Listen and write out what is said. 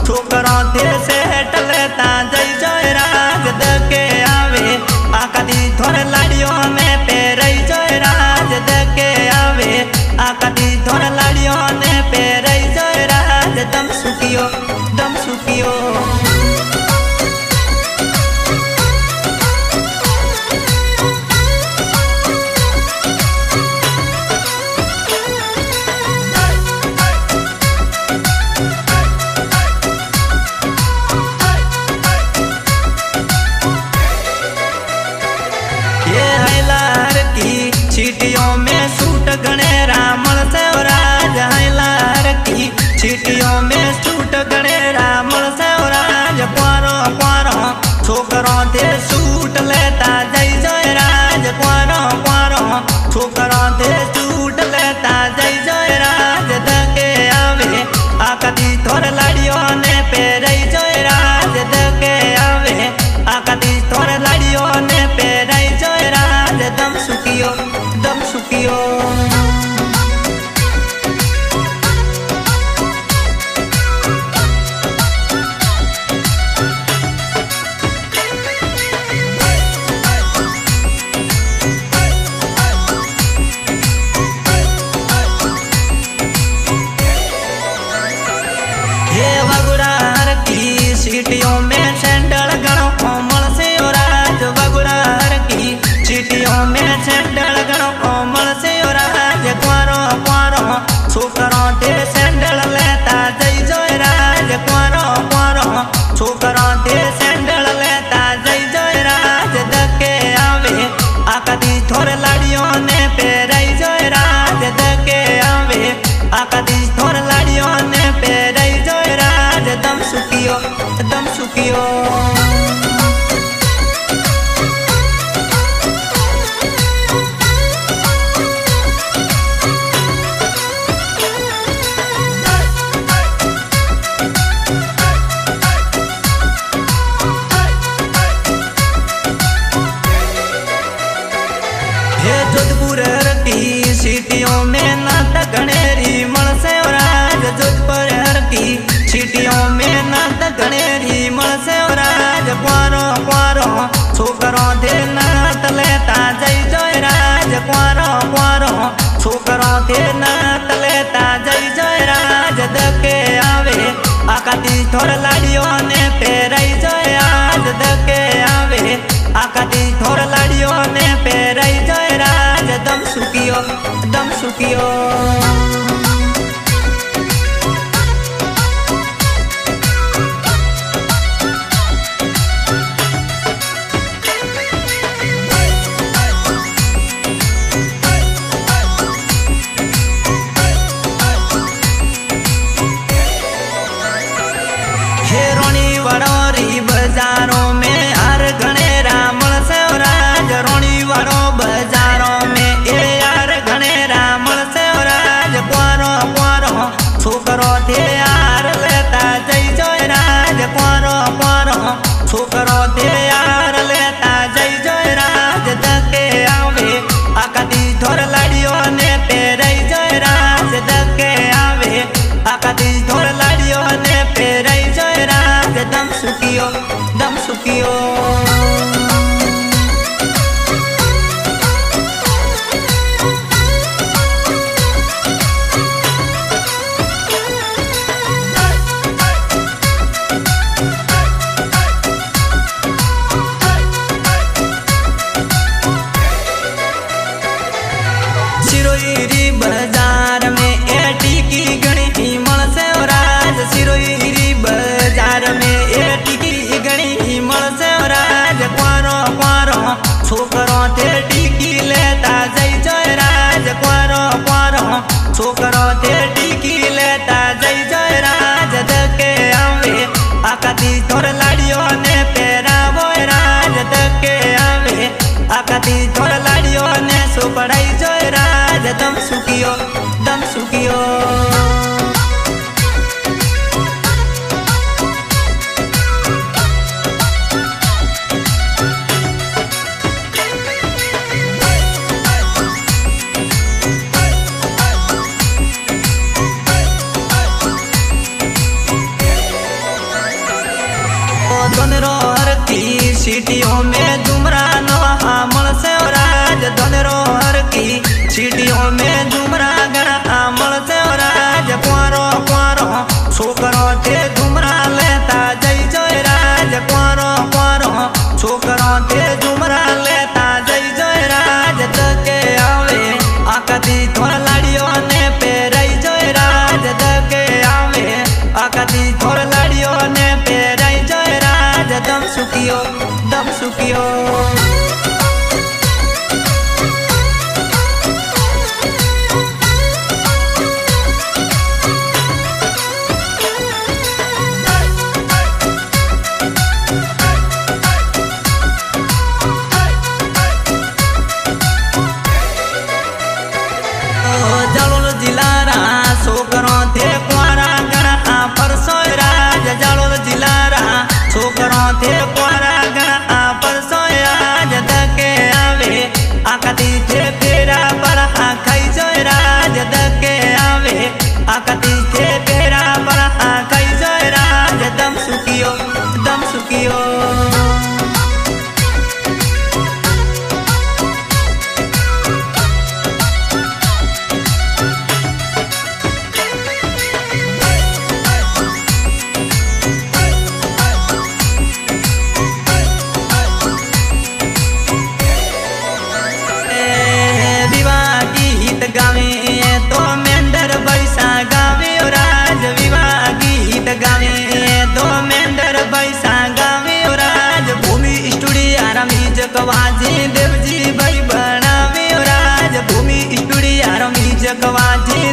छोकरों थे सेट लेता जय जय राज दके आवे आकदी थोर लाड़ियों में पेरई जय राज दके आवे आकदी थोर लाड़ियों ने पेरई जय राज दम सुखियो दम सुखियो। चीटियों में सूट गणे रामल से राज हैलार की चीटियों में सूट गणे रामल से राज क्वारो क्वारो छोकरों थे सूट लेता जय जय राज क्वारो क्वारो छोकरों थे सूट लेता जय जय राज दके आवे आकदी थोर लाड़ियों ने पेरई जय राज दके आवे आकदी थोर लाड़ियों ने पेरई जय राज दम सुखियो दम सुखियो। ये वगुड़ार की सीटियों में सैंडल गणों कोमल से राज वगुड़ार की सीटियों में सैंडल गणों कोमल से राज क्वारो क्वारो छोकरों थे सैंडल लेता जय जय राज क्वारो क्वारो छोकरों थे सैंडल लेता जय जय राज दके आवे आकदी थोर लाड़ियों ने पेरई जय राज दके आवे आकदी थोर लाड़ियों ने पेरई जय राज दम सुखियो दम सुखियो। जोधपुर की सीटियों में नात गणेरी मल से राज जोधपुर की सीटियों में नात गणेरी मल से राज क्वारो क्वारो छोकरों थे नात लेता जय जय राज क्वारो क्वारो छोकरों थे नात लेता जय जय राज दके आवे आकदी थोर लाड़ियों ने पेरई जय आज दके आवे आकदी थोर लाड़ियों ने पेरई जय राज दम सुखियो दम सुखियो। बाजारों में हर घने रामल से राज रोणी वारो बाजारों में ए यार घने रामल से राज क्वारो क्वारो छोकरो थे यार लेता जय जय राज क्वारो क्वारो छोकरो थे यार लेता जय जय राज दके आवे आकदी थोर लाड़ियों ने पेरई जय राज दके आवे आकदी थोर लाड़ियों ने पेरई जय राज दम सुखियो दम सुखियो। सिरोही बाजार में एटी की गणी मल से राज सिरोही बाजार में एटी की गणी की सीटियों में झुमरा नवा मलसे राज धनरो हर की सीटियों में झुमरा गणा मलसे राज कुंवारो कुंवारो छोकरो ते झुमरा लेता जय जय राज कुंवारो कुंवारो छोकरो ते झुमरा लेता जय जय राज दके आवे आकती थोर लाड़ियों ने पेराई जय राज दके आवे आकती थोर लाड़ियों ने पेराई जय राज दम सुखियो दम सुखियो छोकरों थे कुंवारा गणा परसों आज दके आवे आकती थे फेरा बरहा खाई जोय राज दके आवे आकती थे फेरा बरहा खाई जोय राज दम सुखियो दम सुखियो तो मेंढर बैसा गावे राज विवाह गीत गावे तो मेंढर बैसा गावे राज भूमि स्टूडियो रमीज कवाजी देवजी भाई बनावे राज भूमि स्टूडियो रमीज कवाजी